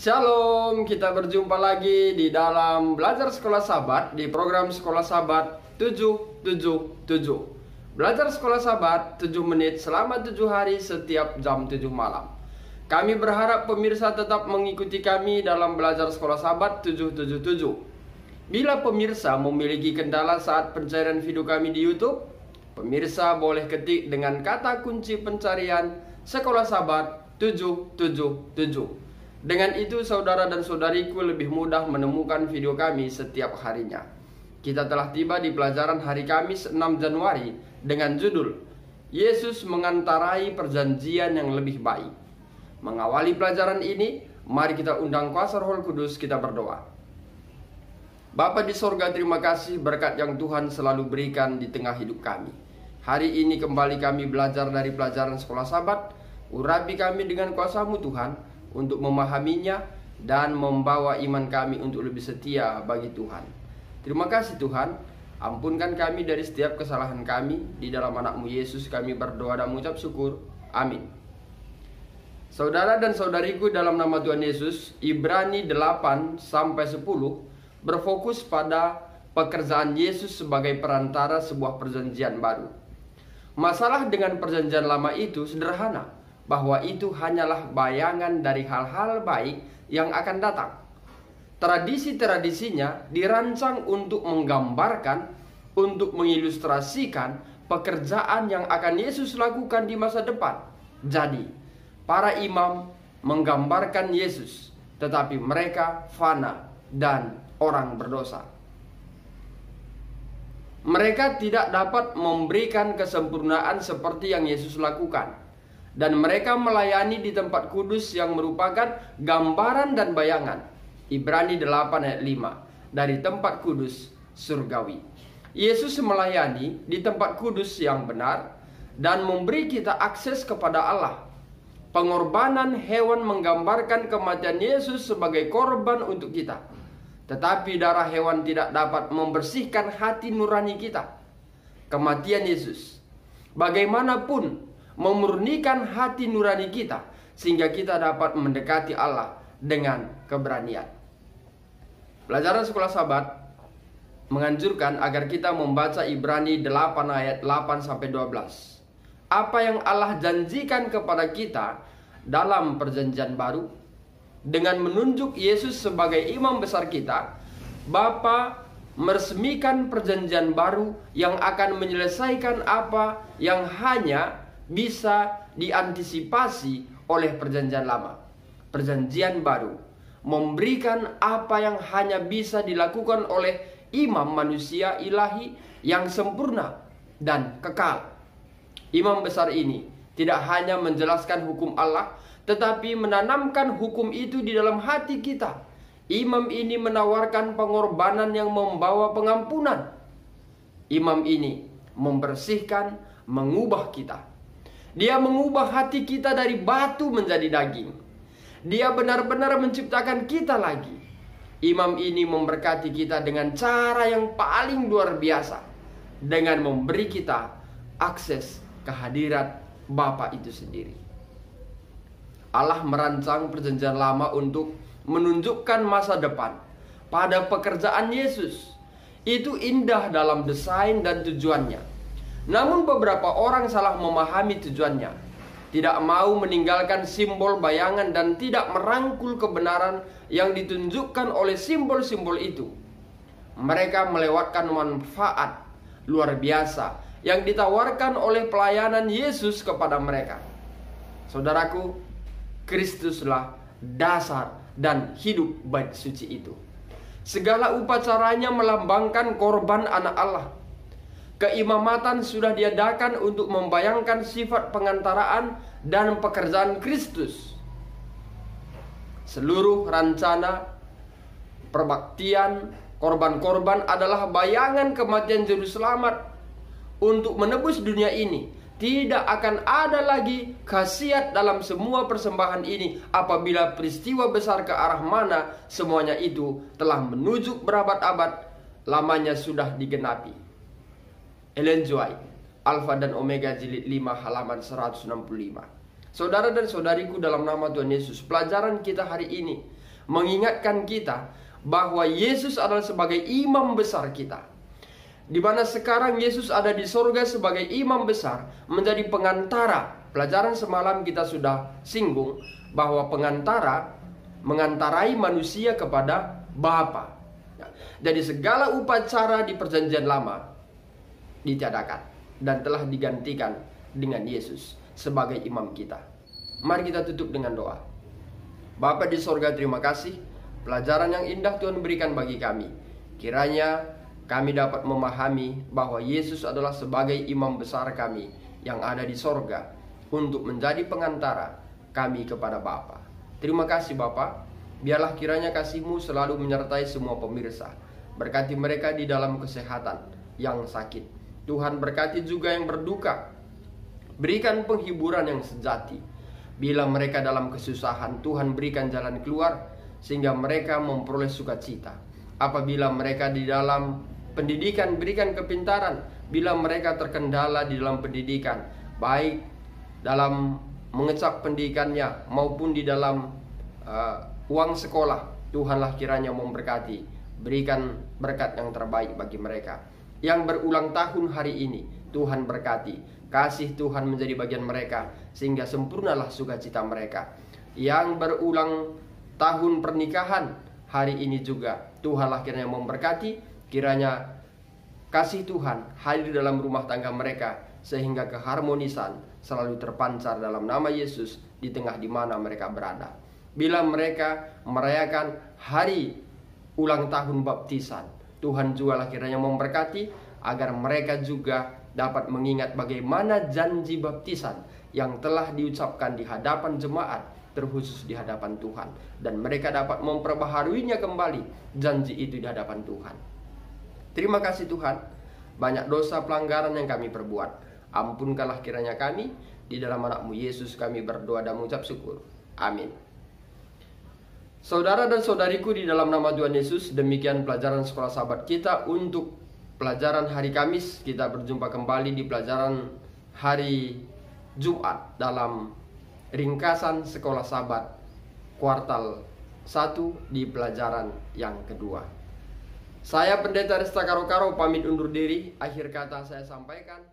Shalom, kita berjumpa lagi di dalam Belajar Sekolah Sabat di program Sekolah Sabat 777. Belajar Sekolah Sabat 7 menit selama 7 hari setiap jam 7 malam. Kami berharap pemirsa tetap mengikuti kami dalam Belajar Sekolah Sabat 777. Bila pemirsa memiliki kendala saat pencarian video kami di YouTube, pemirsa boleh ketik dengan kata kunci pencarian Sekolah Sabat 777. Dengan itu saudara dan saudariku lebih mudah menemukan video kami setiap harinya. Kita telah tiba di pelajaran hari Kamis 6 Januari dengan judul Yesus mengantarai perjanjian yang lebih baik. Mengawali pelajaran ini, mari kita undang kuasa Roh Kudus, kita berdoa. Bapa di sorga, terima kasih berkat yang Tuhan selalu berikan di tengah hidup kami. Hari ini kembali kami belajar dari pelajaran Sekolah Sabat. Urapi kami dengan kuasa-Mu Tuhan, untuk memahaminya dan membawa iman kami untuk lebih setia bagi Tuhan. Terima kasih Tuhan, ampunkan kami dari setiap kesalahan kami. Di dalam anak-Mu Yesus kami berdoa dan mengucap syukur. Amin. Saudara dan saudariku dalam nama Tuhan Yesus, Ibrani 8-10 berfokus pada pekerjaan Yesus sebagai perantara sebuah perjanjian baru. Masalah dengan perjanjian lama itu sederhana, bahwa itu hanyalah bayangan dari hal-hal baik yang akan datang. Tradisi-tradisinya dirancang untuk menggambarkan, untuk mengilustrasikan pekerjaan yang akan Yesus lakukan di masa depan. Jadi, para imam menggambarkan Yesus, tetapi mereka fana dan orang berdosa. Mereka tidak dapat memberikan kesempurnaan seperti yang Yesus lakukan. Dan mereka melayani di tempat kudus yang merupakan gambaran dan bayangan. Ibrani 8 ayat 5. Dari tempat kudus surgawi. Yesus melayani di tempat kudus yang benar dan memberi kita akses kepada Allah. Pengorbanan hewan menggambarkan kematian Yesus sebagai korban untuk kita. Tetapi darah hewan tidak dapat membersihkan hati nurani kita. Kematian Yesus, bagaimanapun, memurnikan hati nurani kita sehingga kita dapat mendekati Allah dengan keberanian. Pelajaran Sekolah Sabat menganjurkan agar kita membaca Ibrani 8 ayat 8-12. Apa yang Allah janjikan kepada kita dalam perjanjian baru dengan menunjuk Yesus sebagai imam besar kita, Bapa meresmikan perjanjian baru yang akan menyelesaikan apa yang hanya bisa diantisipasi oleh perjanjian lama. Perjanjian baru memberikan apa yang hanya bisa dilakukan oleh imam manusia ilahi yang sempurna dan kekal. Imam besar ini tidak hanya menjelaskan hukum Allah, tetapi menanamkan hukum itu di dalam hati kita. Imam ini menawarkan pengorbanan yang membawa pengampunan. Imam ini membersihkan, mengubah kita. Dia mengubah hati kita dari batu menjadi daging. Dia benar-benar menciptakan kita lagi. Imam ini memberkati kita dengan cara yang paling luar biasa, dengan memberi kita akses kehadirat Bapa itu sendiri. Allah merancang perjanjian lama untuk menunjukkan masa depan pada pekerjaan Yesus. Itu indah dalam desain dan tujuannya. Namun beberapa orang salah memahami tujuannya, tidak mau meninggalkan simbol bayangan dan tidak merangkul kebenaran yang ditunjukkan oleh simbol-simbol itu. Mereka melewatkan manfaat luar biasa yang ditawarkan oleh pelayanan Yesus kepada mereka. Saudaraku, Kristuslah dasar dan hidup bait suci itu. Segala upacaranya melambangkan korban anak Allah. Keimamatan sudah diadakan untuk membayangkan sifat pengantaraan dan pekerjaan Kristus. Seluruh rencana perbaktian korban-korban adalah bayangan kematian juru selamat untuk menebus dunia ini. Tidak akan ada lagi khasiat dalam semua persembahan ini apabila peristiwa besar ke arah mana semuanya itu telah menuju berabad-abad lamanya sudah digenapi. Ellen G. White, Alfa dan Omega jilid 5 halaman 165. Saudara dan saudariku dalam nama Tuhan Yesus, pelajaran kita hari ini mengingatkan kita bahwa Yesus adalah sebagai imam besar kita. Di mana sekarang Yesus ada di sorga sebagai imam besar, menjadi pengantara. Pelajaran semalam kita sudah singgung bahwa pengantara mengantarai manusia kepada Bapa. Jadi segala upacara di perjanjian lama ditiadakan dan telah digantikan dengan Yesus sebagai imam kita. Mari kita tutup dengan doa. Bapa di sorga, terima kasih pelajaran yang indah Tuhan berikan bagi kami. Kiranya kami dapat memahami bahwa Yesus adalah sebagai imam besar kami yang ada di sorga untuk menjadi pengantara kami kepada Bapa. Terima kasih Bapa. Biarlah kiranya kasih-Mu selalu menyertai semua pemirsa. Berkati mereka di dalam kesehatan yang sakit. Tuhan berkati juga yang berduka. Berikan penghiburan yang sejati. Bila mereka dalam kesusahan, Tuhan berikan jalan keluar sehingga mereka memperoleh sukacita. Apabila mereka di dalam pendidikan, berikan kepintaran. Bila mereka terkendala di dalam pendidikan, baik dalam mengecap pendidikannya maupun di dalam uang sekolah, Tuhanlah kiranya memberkati. Berikan berkat yang terbaik bagi mereka. Yang berulang tahun hari ini, Tuhan berkati. Kasih Tuhan menjadi bagian mereka sehingga sempurnalah sukacita mereka. Yang berulang tahun pernikahan hari ini juga, Tuhanlah kiranya memberkati. Kiranya kasih Tuhan hadir dalam rumah tangga mereka sehingga keharmonisan selalu terpancar dalam nama Yesus di tengah di mana mereka berada. Bila mereka merayakan hari ulang tahun baptisan, Tuhan jugalah kiranya memberkati agar mereka juga dapat mengingat bagaimana janji baptisan yang telah diucapkan di hadapan jemaat, terkhusus di hadapan Tuhan, dan mereka dapat memperbaharuinya kembali janji itu di hadapan Tuhan. Terima kasih Tuhan, banyak dosa pelanggaran yang kami perbuat, ampunkanlah kiranya kami. Di dalam anak-Mu Yesus kami berdoa dan mengucap syukur. Amin. Saudara dan saudariku, di dalam nama Tuhan Yesus, demikian pelajaran sekolah sahabat kita untuk pelajaran hari Kamis. Kita berjumpa kembali di pelajaran hari Jumat dalam ringkasan sekolah sahabat kuartal 1 di pelajaran yang kedua. Saya Pendeta Resta Karo-Karo pamit undur diri. Akhir kata saya sampaikan.